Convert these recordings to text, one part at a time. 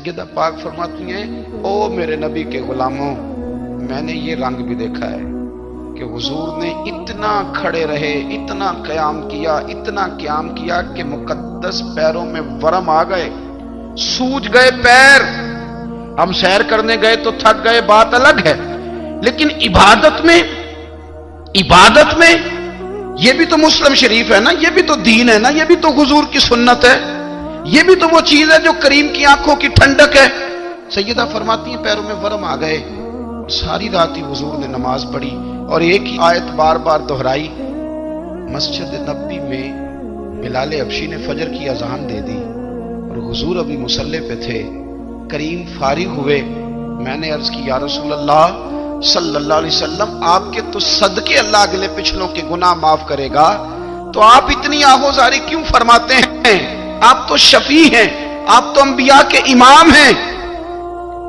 सैयदा पाक फरमाती हैं, ओ मेरे नबी के गुलामों, मैंने ये रंग भी देखा है कि हुजूर ने इतना खड़े रहे, इतना क़याम किया कि मुकद्दस पैरों में वरम आ गए, सूज गए पैर। हम सैर करने गए तो थक गए, बात अलग है, लेकिन इबादत में ये भी तो मुस्लिम शरीफ है ना, ये भी तो दीन है ना, ये भी तो हुजूर की सुन्नत है, ये भी तो वो चीज है जो करीम की आंखों की ठंडक है। सैयदा फरमाती हैं पैरों में वरम आ गए। सारी रात ही हुजूर ने नमाज पढ़ी और एक ही आयत बार बार दोहराई। मस्जिद नबी में बिलाल हबशी ने फजर की अजान दे दी और हुजूर अभी मुसल्ले पे थे। करीम फारिग हुए, मैंने अर्ज की, या रसूल अल्लाह सल्लल्लाहु अलैहि वसल्लम, आपके तो सदके अल्लाह अगले पिछलों के गुनाह माफ करेगा, तो आप इतनी आहोजारी क्यों फरमाते हैं? आप तो शफी हैं, आप तो अंबिया के इमाम हैं।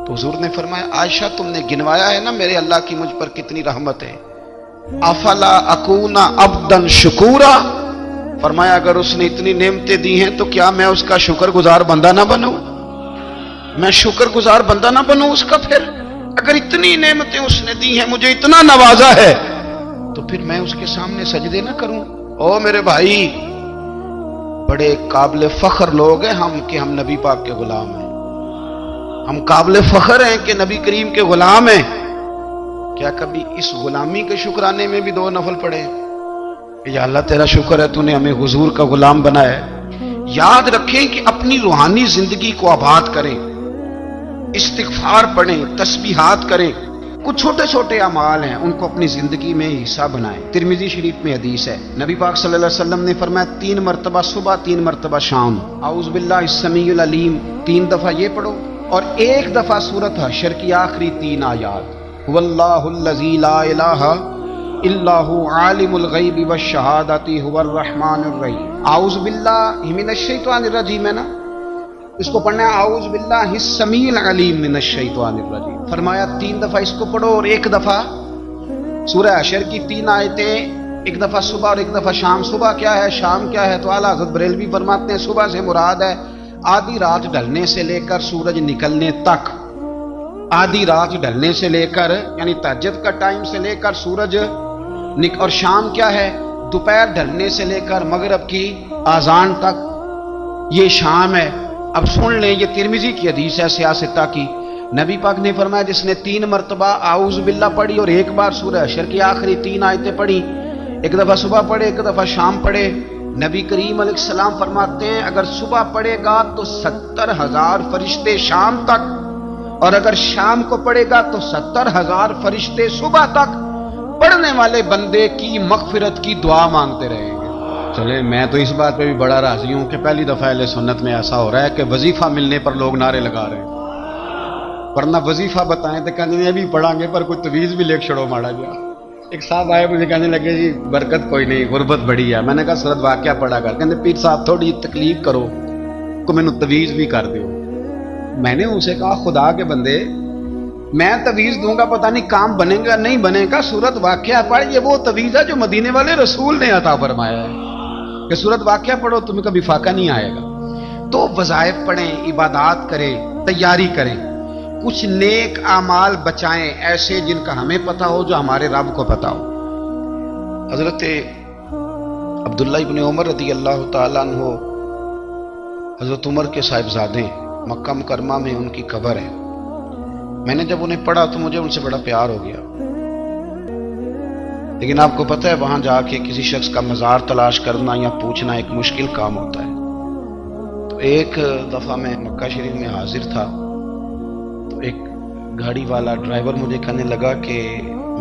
तो हुजूर ने फरमाया, आयशा तुमने गिनवाया है ना मेरे अल्लाह की मुझ पर कितनी रहमत है। अफला अकूना अब्दन शुकूरा, फरमाया अगर उसने इतनी नेमतें दी हैं तो क्या मैं उसका शुक्रगुजार बंदा ना बनूं? मैं शुक्रगुजार बंदा ना बनूं उसका? फिर अगर इतनी नेमतें उसने दी हैं, मुझे इतना नवाजा है, तो फिर मैं उसके सामने सजदे ना करूं? ओ मेरे भाई, बड़े काबिल फख्र लोग हैं हम कि हम नबी पाक के गुलाम हैं। हम काबिल फख्र हैं कि नबी करीम के गुलाम हैं। क्या कभी इस गुलामी के शुक्राने में भी दो नफल पढ़े? या अल्लाह तेरा शुक्र है तूने हमें हुजूर का गुलाम बनाया। याद रखें कि अपनी रूहानी जिंदगी को आबाद करें, इस्तिगफार पढ़ें, तस्बीहात करें। कुछ छोटे छोटे अमाल हैं, उनको अपनी जिंदगी में हिस्सा बनाएं। तिरमिजी शरीफ में हदीस है, नबी पाक सल्लल्लाहु अलैहि वसल्लम ने फरमाया 3 मरतबा सुबह, 3 मरतबा शाम औज़ु बिल्लाहिस समीउल अलीम 3 दफा ये पढ़ो और 1 दफा सूरत हशर की आखिरी 3 आयात, वल्लाहुल्लज़ी ला इलाहा इल्लाहु आलिमुल गैबि वश्शहादति हुवर रहमानुर रहीम। औज़ु बिल्लाहि मिनश शैतानिर रजीम है ना, इसको पढ़ना है औज़ु बिल्लाहिस समीउल अलीम मिनश शैतानिर रजीम। फरमाया 3 दफा इसको पढ़ो और 1 दफा सूरह हशर की 3 आयतें, 1 दफा सुबह और 1 दफा शाम। सुबह क्या है, शाम क्या है? तो आला हज़रत बरेलवी फरमाते हैं सुबह से मुराद है आधी रात ढलने से लेकर सूरज निकलने तक। आधी रात ढलने से लेकर यानी तहज्जुद का टाइम से लेकर सूरज और शाम क्या है? दोपहर ढलने से लेकर मगरिब की आजान तक, ये शाम है। अब सुन लें, ये तिरमिजी की हदीस है सियासता की। नबी पाक ने फरमाया जिसने 3 मरतबा आऊज़ बिल्लाह पढ़ी और 1 बार सूरह हशर की आखिरी 3 आयतें पढ़ी, 1 दफा सुबह पढ़े, 1 दफा शाम पढ़े, नबी करीम अलैहिस्सलाम फरमाते हैं अगर सुबह पढ़ेगा तो 70,000 फरिश्ते शाम तक, और अगर शाम को पढ़ेगा तो 70,000 फरिश्ते सुबह तक पढ़ने वाले बंदे की मगफिरत की दुआ मांगते रहेंगे। चले, मैं तो इस बात पे भी बड़ा राजी हूं कि पहली दफा अहले सुन्नत में ऐसा हो रहा है कि वजीफा मिलने पर लोग नारे लगा रहे हैं, वरना वजीफा बताएं तो कहने भी पढ़ांगे पर कोई तवीज भी लेके छड़ो माड़ा गया। एक साहब आए, मुझे कहने लगे जी बरकत कोई नहीं, गुरबत बड़ी है। मैंने कहा सूरत वाक़या पढ़ा कर। कहते पीर साहब थोड़ी तकलीफ करो को मैनू तवीज भी कर दो। मैंने उनसे कहा खुदा के बंदे, मैं तवीज दूंगा पता नहीं काम बनेगा नहीं बनेगा, सूरत वाक़या पढ़। ये वो तवीज है जो मदीने वाले रसूल ने अता फरमाया है कि सूरत वाक़या पढ़ो तुम्हें कभी फाका नहीं आएगा। तो वज़ाइफ पढ़ें, इबादात करें, तैयारी करें, कुछ नेक आमाल बचाएं ऐसे जिनका हमें पता हो, जो हमारे रब को पता हो। हजरत अब्दुल्लाह इब्न उमर रज़ी अल्लाह ताला अन्हु, हजरत उमर के साहिबजादे, मक्का मुकरमा में उनकी कब्र है। मैंने जब उन्हें पढ़ा तो मुझे उनसे बड़ा प्यार हो गया, लेकिन आपको पता है वहां जाके किसी शख्स का मजार तलाश करना या पूछना एक मुश्किल काम होता है। तो एक दफा मैं मक्का शरीफ में हाजिर था, तो एक गाड़ी वाला ड्राइवर मुझे कहने लगा कि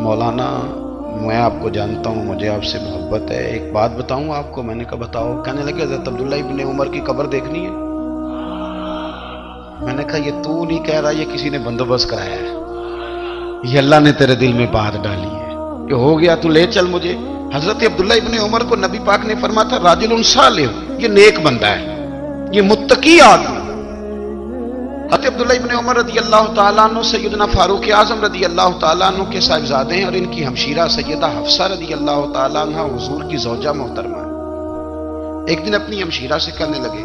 मौलाना मैं आपको जानता हूँ, मुझे आपसे मोहब्बत है, एक बात बताऊँ आपको। मैंने कहा बताओ। कहने लगे हज़रत अब्दुल्लाह इब्न उमर की कब्र देखनी है। मैंने कहा ये तू नहीं कह रहा, ये किसी ने बंदोबस्त कराया है, ये अल्लाह ने तेरे दिल में बात डाली है कि हो गया तू ले चल मुझे। हजरत अब्दुल्ला इब्न उमर को नबी पाक ने फरमाया था राजुलुन सालिह, ये नेक बंदा है, ये मुत्तकी आदमी। हजरत अब्दुल्ला इब्न उमर रज़ी अल्लाह ताला अन्हु सैयदना फारूक आज़म रज़ी अल्लाह ताला अन्हु के साहिबजादे हैं और इनकी हमशीरा सैयदा हफ्सा रज़ी अल्लाह ताला अन्हा हुजूर की ज़ौजा मोहतरमा है। एक दिन अपनी हमशीरा से कहने लगे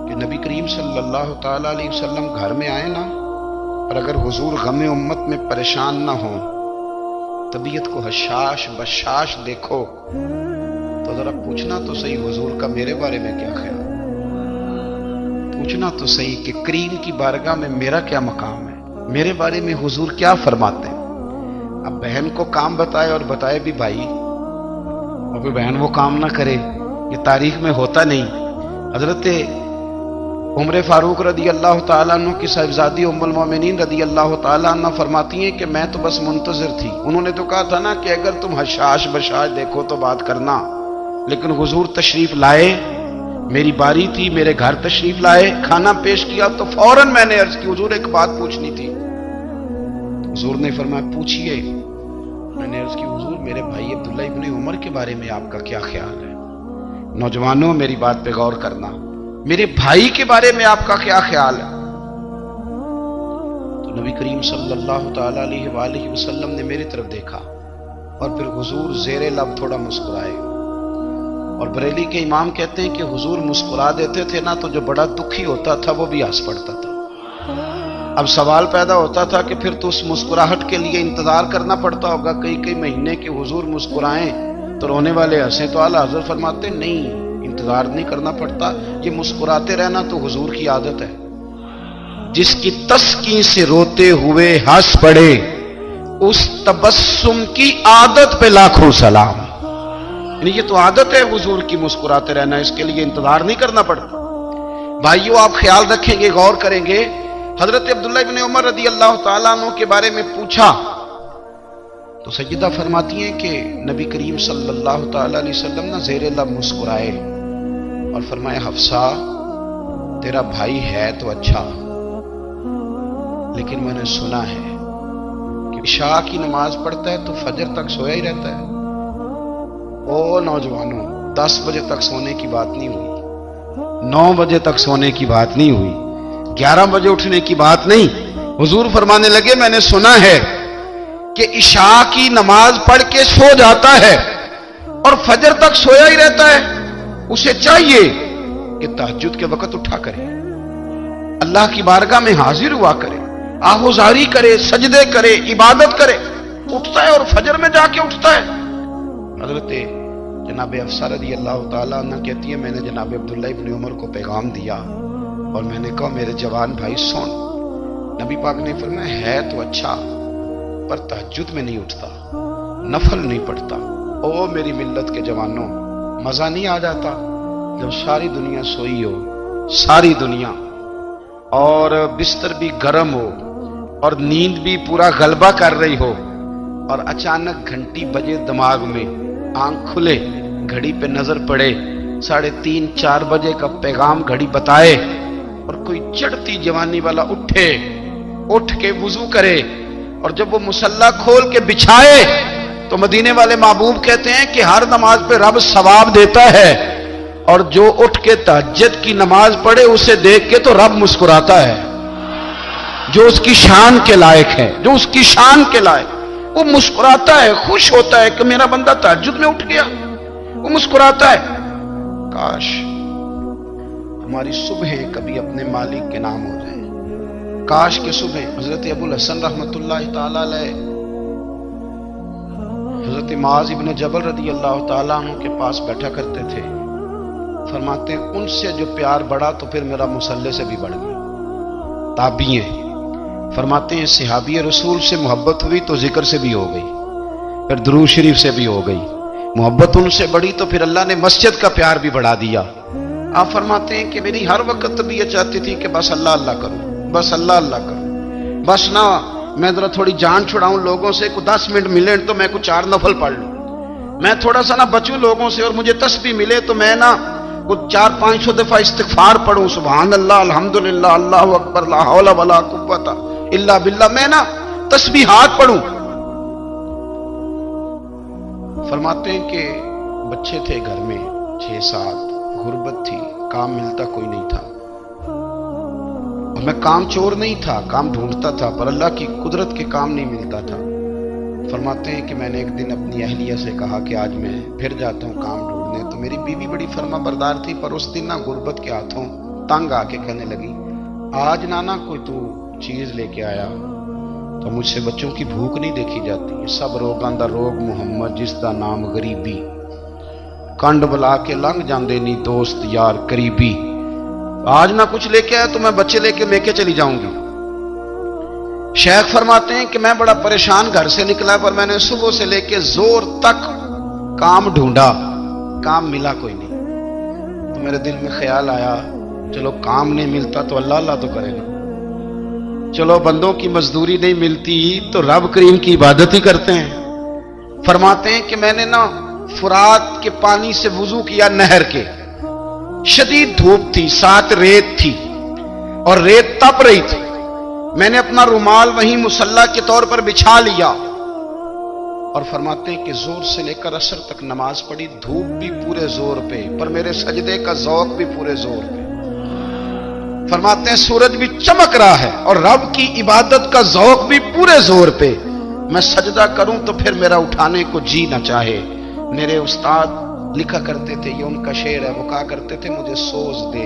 कि نبی کریم صلی اللہ تعالیٰ علیہ وسلم گھر میں آئے نا، اور اگر حضور غم امت میں پریشان نہ ہوں، طبیعت کو حشاش بشاش دیکھو، تو ذرا پوچھنا تو صحیح حضور کا میرے بارے میں کیا خیال، پوچھنا تو صحیح کہ کریم کی بارگاہ میں میرا کیا مقام ہے، میرے بارے میں حضور کیا فرماتے ہیں۔ اب بہن کو کام بتائے، اور بتائے بھی بھائی، اور پھر بہن وہ کام نہ کرے، یہ تاریخ میں ہوتا نہیں۔ حضرت عمر فاروق رضی اللہ تعالیٰ عنہ کی صاحبزادی ام المومنین رضی اللہ تعالیٰ عنہ فرماتی ہیں کہ میں تو بس منتظر تھی، انہوں نے تو کہا تھا نا کہ اگر تم حشاش بشاش دیکھو تو بات کرنا، لیکن حضور تشریف لائے، میری باری تھی، میرے گھر تشریف لائے، کھانا پیش کیا تو فوراً میں نے عرض کی حضور ایک بات پوچھنی تھی۔ حضور نے فرمایا پوچھئے۔ میں نے عرض کی حضور میرے بھائی عبداللہ ابن عمر کے بارے میں آپ کا کیا خیال ہے؟ نوجوانوں میری بات پہ غور کرنا، میرے بھائی کے بارے میں آپ کا کیا خیال ہے؟ تو نبی کریم صلی اللہ تعالیٰ علیہ وآلہ وسلم نے میری طرف دیکھا، اور پھر حضور زیر لب تھوڑا مسکرائے، اور بریلی کے امام کہتے ہیں کہ حضور مسکرا دیتے تھے نا تو جو بڑا دکھی ہوتا تھا وہ بھی ہنس پڑتا تھا۔ اب سوال پیدا ہوتا تھا کہ پھر تو اس مسکراہٹ کے لیے انتظار کرنا پڑتا ہوگا کئی مہینے کہ حضور مسکرائیں تو رونے والے ہنسیں، تو اعلیٰ حضرت فرماتے نہیں، انتظار نہیں کرنا پڑتا، یہ مسکراتے رہنا تو حضور کی عادت ہے۔ جس کی تسکین سے روتے ہوئے ہنس پڑے، اس تبسم کی عادت پہ لاکھوں سلام۔ یعنی یہ تو عادت ہے حضور کی مسکراتے رہنا، اس کے لیے انتظار نہیں کرنا پڑتا۔ بھائیو آپ خیال رکھیں گے، غور کریں گے، حضرت عبداللہ ابن عمر رضی اللہ تعالیٰ عنہ کے بارے میں پوچھا تو سیدہ فرماتی ہیں کہ نبی کریم صلی اللہ تعالیٰ علیہ وسلم نے زیر لب مسکرائے اور فرمایا حفصہ تیرا بھائی ہے تو اچھا، لیکن میں نے سنا ہے کہ عشاء کی نماز پڑھتا ہے تو فجر تک سویا ہی رہتا ہے۔ او نوجوانوں، 10 بجے تک سونے کی بات نہیں ہوئی، 9 بجے تک سونے کی بات نہیں ہوئی، 11 بجے اٹھنے کی بات نہیں۔ حضور فرمانے لگے میں نے سنا ہے کہ عشاء کی نماز پڑھ کے سو جاتا ہے اور فجر تک سویا ہی رہتا ہے، اسے چاہیے کہ تہجد کے وقت اٹھا کرے، اللہ کی بارگاہ میں حاضر ہوا کرے، آہوزاری کرے، سجدے کرے، عبادت کرے، اٹھتا ہے اور فجر میں جا کے اٹھتا ہے۔ حضرت جناب حفصہ رضی اللہ تعالیٰ عنہ کہتی ہے میں نے جناب عبداللہ ابن عمر کو پیغام دیا اور میں نے کہا میرے جوان بھائی سن، نبی پاک نے فرمایا ہے تو اچھا پر تہجد میں نہیں اٹھتا، نفل نہیں پڑھتا۔ او میری ملت کے جوانوں، مزہ نہیں آ جاتا جب ساری دنیا سوئی ہو، ساری دنیا، اور بستر بھی گرم ہو اور نیند بھی پورا غلبہ کر رہی ہو، اور اچانک گھنٹی بجے دماغ میں، آنکھ کھلے، گھڑی پہ نظر پڑے، 3:30 4 بجے کا پیغام گھڑی بتائے، اور کوئی چڑھتی جوانی والا اٹھ کے وضو کرے، اور جب وہ مصلی کھول کے بچھائے تو مدینے والے محبوب کہتے ہیں کہ ہر نماز پہ رب ثواب دیتا ہے، اور جو اٹھ کے تہجد کی نماز پڑھے اسے دیکھ کے تو رب مسکراتا ہے، جو اس کی شان کے لائق ہے، جو اس کی شان کے لائق، وہ مسکراتا ہے، خوش ہوتا ہے کہ میرا بندہ تہجد میں اٹھ گیا، وہ مسکراتا ہے۔ کاش ہماری صبحیں کبھی اپنے مالک کے نام ہو جائیں، کاش کہ صبح حضرت ابو الحسن رحمۃ اللہ تعالی علیہ حضرت معاذ ابن جبل رضی اللہ تعالیٰ عنہ کے پاس بیٹھا کرتے تھے، فرماتے ہیں ان سے جو پیار بڑھا تو پھر میرا مصلی سے بھی بڑھ گیا۔ تابعی ہیں، فرماتے ہیں صحابی رسول سے محبت ہوئی تو ذکر سے بھی ہو گئی، پھر درود شریف سے بھی ہو گئی، محبت ان سے بڑھی تو پھر اللہ نے مسجد کا پیار بھی بڑھا دیا۔ آپ فرماتے ہیں کہ میری ہر وقت طبیعت چاہتی تھی کہ بس اللہ اللہ کروں، بس اللہ اللہ کروں، بس نہ میں ذرا تھوڑی جان چھڑاؤں لوگوں سے، کو 10 منٹ ملے تو میں کچھ 4 نفل پڑھ لوں، میں تھوڑا سا نہ بچوں لوگوں سے، اور مجھے تسبیح ملے تو میں نہ کچھ 400-500 دفعہ استغفار پڑھوں، سبحان اللہ، الحمدللہ، اللہ اکبر، لا حول ولا قوت الا باللہ، میں نہ تسبیحات پڑھوں۔ فرماتے ہیں کہ بچے تھے گھر میں 6-7، غربت تھی، کام ملتا کوئی نہیں تھا، اور میں کام چور نہیں تھا، کام ڈھونڈتا تھا، پر اللہ کی قدرت کے کام نہیں ملتا تھا۔ فرماتے ہیں کہ میں نے ایک دن اپنی اہلیہ سے کہا کہ آج میں پھر جاتا ہوں کام ڈھونڈنے، تو میری بیوی بڑی فرما بردار تھی، پر اس دن نہ غربت کے ہاتھوں तंग आके कहने लगी, आज नाना कोई तू चीज लेके आया तो मुझसे बच्चों की भूख नहीं देखी जाती। सब रोगां दा रोग मुहम्मद, जिसदा नाम गरीबी, कंड बुला के लंघ जाते नहीं दोस्त यार करीबी। आज ना कुछ लेके आया तो मैं बच्चे लेके चली जाऊंगी। शेख फरमाते हैं कि मैं बड़ा परेशान घर से निकला, पर मैंने सुबह से लेके जोर तक काम ढूंढा, काम मिला कोई नहीं। तो मेरे दिल में ख्याल आया, चलो काम नहीं मिलता तो अल्लाह अल्लाह तो करेगा, चलो बंदों की मजदूरी नहीं मिलती तो रब करीम की इबादत ही करते हैं। फरमाते हैं कि मैंने ना फुरात के पानी से वुजू किया, नहर के, शदीद धूप थी, साथ रेत थी और रेत तप रही थी। मैंने अपना रुमाल वहीं मुसल्ला के तौर पर बिछा लिया और फरमाते हैं कि जोर से लेकर असर तक नमाज पढ़ी, धूप भी पूरे जोर पे, पर मेरे सजदे का ज़ौक़ भी पूरे जोर पे। फरमाते हैं सूरज भी चमक रहा है और रब की इबादत का ज़ौक़ भी पूरे जोर पे। मैं सजदा करूं तो फिर मेरा उठाने को जी न चाहे। मेरे उस्ताद लिखा करते थे, ये उनका शेर है, वो कहा करते थे, मुझे सोज दे,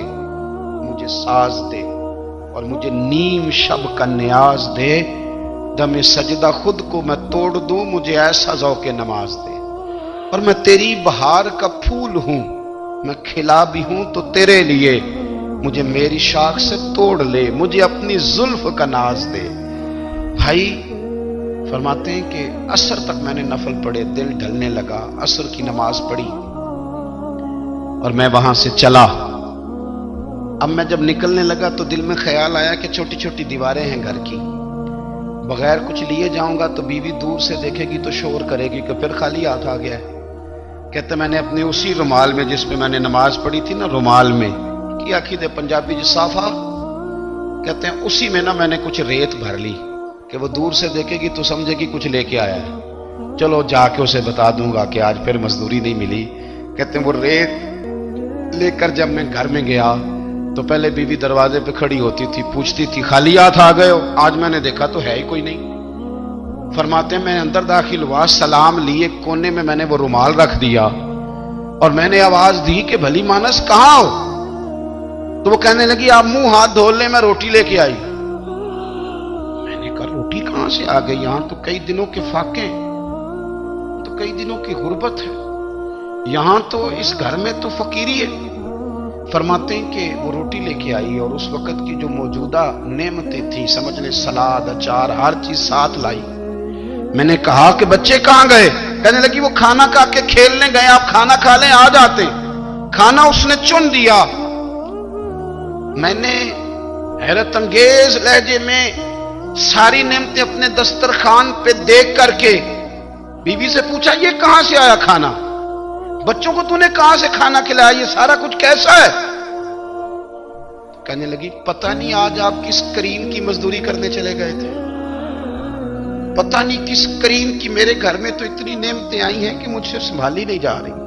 मुझे साज दे और मुझे नीम शब का न्याज दे, दमे सजदा खुद को मैं तोड़ दूं, मुझे ऐसा ज़ौक़े नमाज दे। और मैं तेरी बहार का फूल हूं, मैं खिला भी हूं तो तेरे लिए, मुझे मेरी शाख से तोड़ ले, मुझे अपनी जुल्फ का नाज दे। भाई फरमाते हैं कि असर तक मैंने नफल पढ़े, दिल ढलने लगा, असर की नमाज पढ़ी और मैं वहां से चला। अब मैं जब निकलने लगा तो दिल में ख्याल आया कि छोटी छोटी दीवारें हैं घर की, बगैर कुछ लिए जाऊंगा तो बीवी दूर से देखेगी तो शोर करेगी कि फिर खाली हाथ आ गया है। कहते मैंने अपने उसी रुमाल में जिसमें मैंने नमाज पढ़ी थी ना, रुमाल में की आखी दे पंजाबी साफा कहते हैं, उसी में ना मैंने कुछ रेत भर ली कि वो दूर से देखेगी तो समझेगी कुछ लेके आया है। चलो जाके उसे बता दूंगा कि आज फिर मजदूरी नहीं मिली। कहते हैं वो रेत लेकर जब मैं घर में गया तो पहले बीवी दरवाजे पे खड़ी होती थी, पूछती थी खाली हाथ आ गए हो? आज मैंने देखा तो है ही कोई नहीं। फरमाते हैं मैं अंदर दाखिल हुआ, सलाम लिए, कोने में मैंने वो रुमाल रख दिया और मैंने आवाज दी कि भली मानस कहां हो? तो वो कहने लगी आप मुंह हाथ धो ले, मैं रोटी लेके आई। मैंने कहा रोटी कहां से आ गई? यहां तो कई दिनों के फाके, तो कई दिनों की गुर्बत है, यहां तो इस घर में तो फकीरी है। फरमाते हैं कि वो रोटी लेके आई और उस वक्त की जो मौजूदा नेमतें थी, समझ ले सलाद, अचार, हर चीज साथ लाई। मैंने कहा कि बच्चे कहां गए? कहने लगी वो खाना खा के खेलने गए, आप खाना खा लें आ जाते। खाना उसने चुन दिया। मैंने हैरत अंगेज लहजे में सारी नेमतें अपने दस्तरखान पे देख करके बीवी से पूछा ये कहां से आया खाना? बच्चों को तूने कहां से खाना खिलाया? ये सारा कुछ कैसा है? कहने लगी पता नहीं आज आप किस करीम की मजदूरी करने चले गए थे, पता नहीं किस करीम की, मेरे घर में तो इतनी नेमतें आई हैं कि मुझसे संभाली नहीं जा रही,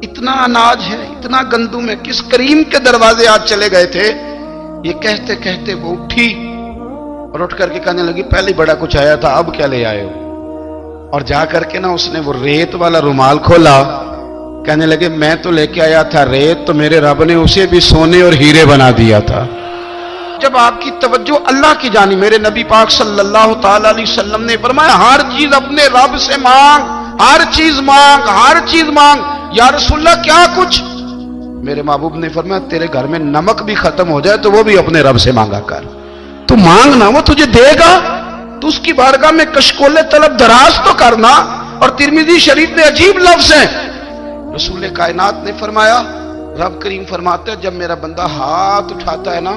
इतना अनाज है, इतना गंदुम है, किस करीम के दरवाजे आज चले गए थे? ये कहते कहते वो उठी और उठ करके कहने लगी पहले बड़ा कुछ आया था, अब क्या ले आए हो? और जा करके ना उसने वो रेत वाला रुमाल खोला। कहने लगे मैं तो लेके आया था रेत, तो मेरे रब ने उसे भी सोने और हीरे बना दिया था। जब आपकी तवज्जो अल्लाह की जानी, मेरे नबी पाक सल्लल्लाहु ताला अलैहि वसल्लम ने फरमाया हर चीज अपने रब से मांग, हर चीज मांग, हर चीज मांग। या रसूलल्लाह क्या कुछ? मेरे महबूब ने फरमाया तेरे घर में नमक भी खत्म हो जाए तो वो भी अपने रब से मांगा कर, तू मांगना वो तुझे देगा, तो उसकी बारगाह में कशकोले तलब दराज तो करना। और तिरमिजी शरीफ में अजीब लफ्ज है, रसूल कायनात ने फरमाया, रब करीम फरमाते जब मेरा बंदा हाथ उठाता है ना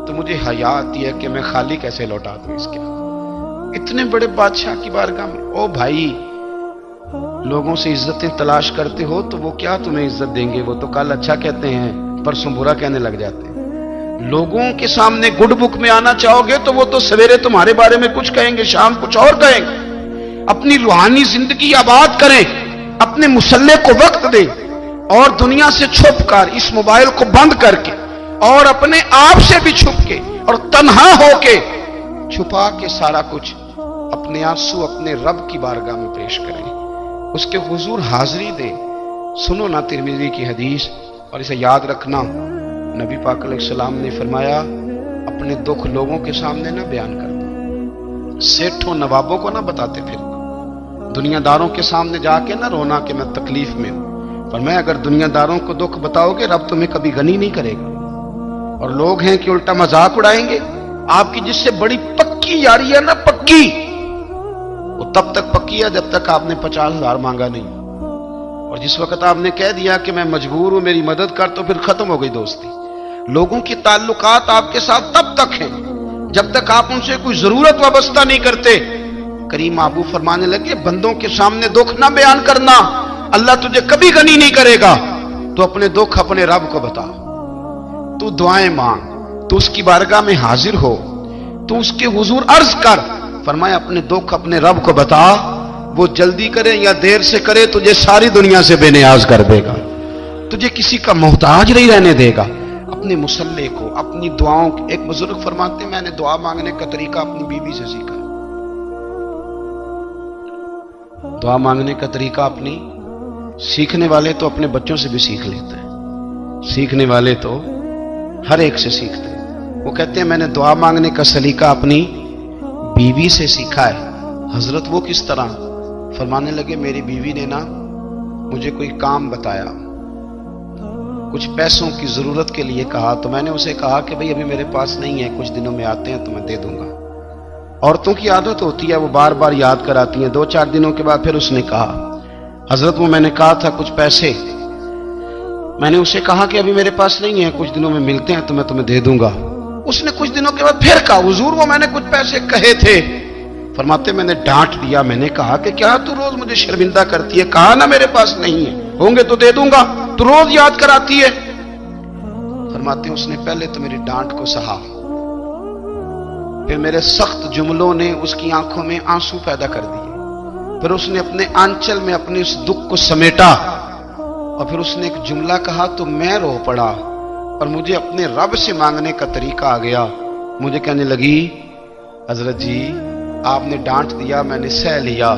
तो मुझे हया आती है कि मैं खाली कैसे लौटा दूं इसके। इतने बड़े बादशाह की बारगाह में ओ भाई, लोगों से इज्जतें तलाश करते हो तो वो क्या तुम्हें इज्जत देंगे? वो तो कल अच्छा कहते हैं परसों बुरा कहने लग जाते हैं। लोगों के सामने गुड बुक में आना चाहोगे तो वो तो सवेरे तुम्हारे बारे में कुछ कहेंगे, शाम कुछ और कहेंगे। अपनी रूहानी जिंदगी आबाद करें, अपने मुसल्ले को वक्त दें और दुनिया से छुप कर, इस मोबाइल को बंद करके और अपने आप से भी छुप के और तन्हा होके छुपा के सारा कुछ अपने आंसू अपने रब की बारगाह में पेश करें, उसके हुजूर हाजिरी दें। सुनो ना तिरमिज़ी की हदीस और इसे याद रखना, नबी पाक अलैहिस्सलाम ने फरमाया, अपने दुख लोगों के सामने ना बयान करना, सेठों नवाबों को ना बताते फिरना, दुनियादारों के सामने जाके ना रोना कि मैं तकलीफ में हूं। फरमाया अगर दुनियादारों को दुख बताओगे रब तुम्हें कभी गनी नहीं करेगा। और लोग हैं कि उल्टा मजाक उड़ाएंगे। आपकी जिससे बड़ी पक्की यारी है ना, पक्की, वो तब तक पक्की है जब तक आपने 50,000 मांगा नहीं। और जिस वक्त आपने कह दिया कि मैं मजबूर हूं मेरी मदद कर, तो फिर खत्म हो गई दोस्ती। लोगों की ताल्लुकात आपके साथ तब तक हैं जब तक आप उनसे कोई जरूरत वाबस्ता नहीं करते। करीम आबू फरमाने लगे, बंदों के सामने दुख ना बयान करना, अल्लाह तुझे कभी गनी नहीं करेगा। तो अपने दुख अपने रब को बता, तू दुआएं मांग, तू उसकी बारगाह में हाजिर हो, तू उसके हुजूर अर्ज कर। फरमाया अपने दुख अपने रब को बता, वो जल्दी करे या देर से करे तुझे सारी दुनिया से बेनियाज कर देगा, तुझे किसी का मोहताज नहीं रहने देगा। अपने मुसल्ले को, अपनी दुआओं को, एक बुजुर्ग फरमाते मैंने दुआ मांगने का तरीका अपनी बीवी से सीखा। दुआ मांगने का तरीका अपनी, सीखने वाले तो अपने बच्चों से भी सीख लेते हैं, सीखने वाले तो हर एक से सीखते हैं। वो कहते हैं मैंने दुआ मांगने का सलीका अपनी बीवी से सीखा है। हजरत वो किस तरह? फरमाने लगे मेरी बीवी ने ना मुझे कोई काम बताया, कुछ पैसों की जरूरत के लिए कहा, तो मैंने उसे कहा कि भाई अभी मेरे पास नहीं है, कुछ दिनों में आते हैं तो मैं दे दूंगा। औरतों की आदत होती है, वो बार बार याद कराती हैं। 2-4 दिनों के बाद फिर उसने कहा हजरत वो मैंने कहा था कुछ पैसे, मैंने उसे कहा कि अभी मेरे पास नहीं है, कुछ दिनों में मिलते हैं तो मैं तुम्हें दे दूंगा। उसने कुछ दिनों के बाद फिर कहा हुजूर वो मैंने कुछ पैसे कहे थे। फरमाते मैंने डांट दिया, मैंने कहा कि क्या तू रोज मुझे शर्मिंदा करती है, कहा ना मेरे पास नहीं है, होंगे तो दे दूंगा, तू रोज याद कराती है। फरमाते उसने पहले तो मेरी डांट को सहा, फिर मेरे सख्त जुमलों ने उसकी आंखों में आंसू पैदा कर दिए, फिर उसने अपने आंचल में अपने उस दुख को समेटा, और फिर उसने एक जुमला कहा तो मैं रो पड़ा और मुझे अपने रब से मांगने का तरीका आ गया। मुझे कहने लगी हजरत जी आपने डांट दिया, मैंने सह लिया,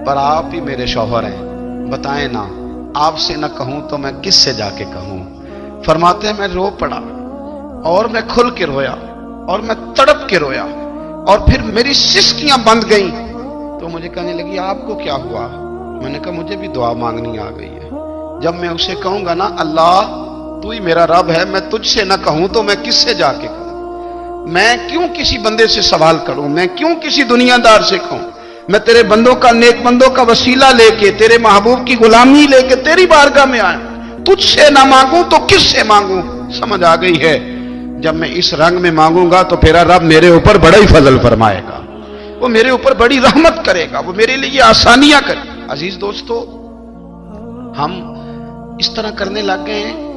पर आप ही मेरे शौहर हैं, बताएं ना, आपसे ना कहूं तो मैं किससे जाके कहूं। फरमाते हैं मैं रो पड़ा और मैं खुल के रोया और मैं तड़प के रोया और फिर मेरी सिसकियां बंद गईं। तो मुझे कहने लगी आपको क्या हुआ? मैंने कहा मुझे भी दुआ मांगनी आ गई है। जब मैं उसे कहूंगा ना अल्लाह तू ही मेरा रब है, मैं तुझसे ना कहूं तो मैं किससे जाके कहूं, मैं क्यों किसी बंदे से सवाल करूं, मैं क्यों किसी दुनियादार से कहूं, मैं तेरे बंदों का, नेक बंदों का वसीला लेके, तेरे महबूब की गुलामी लेके तेरी बारगाह में आया, तुझसे ना मांगूं तो किससे मांगूं। समझ आ गई है, जब मैं इस रंग में मांगूंगा तो मेरा रब मेरे ऊपर बड़ा ही फजल फरमाएगा, वो मेरे ऊपर बड़ी रहमत करेगा, वो मेरे लिए आसानियां करे। अजीज दोस्तों, हम इस तरह करने लग गए हैं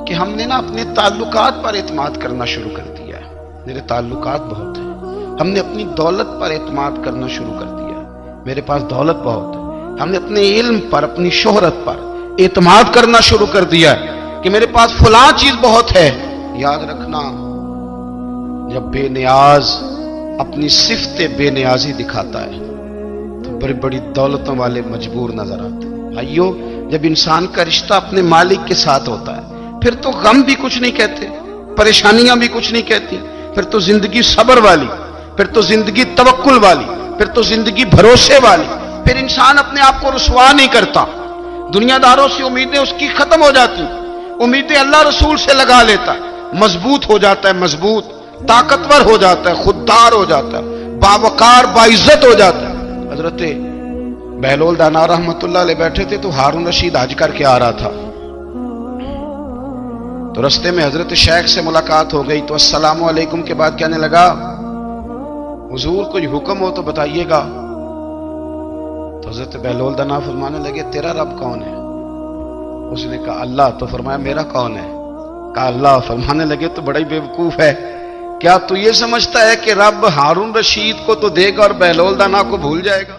कि हमने ना अपने ताल्लुकात पर एतमाद करना शुरू कर दिया है। मेरे ताल्लुकात बहुत हैं, हमने अपनी दौलत पर एतमाद करना शुरू कर दिया है, मेरे पास दौलत बहुत है। हमने अपने इल्म पर, अपनी शोहरत पर एतमाद करना शुरू कर दिया है कि मेरे पास फलां चीज बहुत है। याद रखना, जब बेनियाज अपनी सिफ्ते बेनियाजी दिखाता है तो बड़ी बड़ी दौलतों वाले मजबूर नजर आते हैं। भाइयों, जब इंसान का रिश्ता अपने मालिक के साथ होता है फिर तो गम भी कुछ नहीं कहते, परेशानियां भी कुछ नहीं कहती, फिर तो जिंदगी सब्र वाली, फिर तो जिंदगी तवक्कुल वाली, फिर तो जिंदगी भरोसे वाली। फिर इंसान अपने आप को रुसवा नहीं करता, दुनियादारों से उम्मीदें उसकी खत्म हो जाती, उम्मीदें अल्लाह रसूल से लगा लेता है, मजबूत हो जाता है, मजबूत, ताकतवर हो जाता है, खुददार हो जाता है, बावकार बाइज्जत हो जाता है। हजरत बहलोल दाना रहमतुल्लाह अलैह बैठे थे तो हारून रशीद हज करके आ रहा था, तो रस्ते में हजरत शेख से मुलाकात हो गई, तो अस्सलामु अलैकुम के बाद कहने लगा हुजूर कोई हुक्म हो तो बताइएगा। तो हजरत बहलोल दाना फरमाने लगे तेरा रब कौन है? उसने कहा अल्लाह। तो फरमाया मेरा कौन है? कहा अल्लाह। फरमाने लगे तो बड़ा ही बेवकूफ है, क्या तू ये समझता है कि रब हारून रशीद को तो देगा और बहलोल दाना को भूल जाएगा?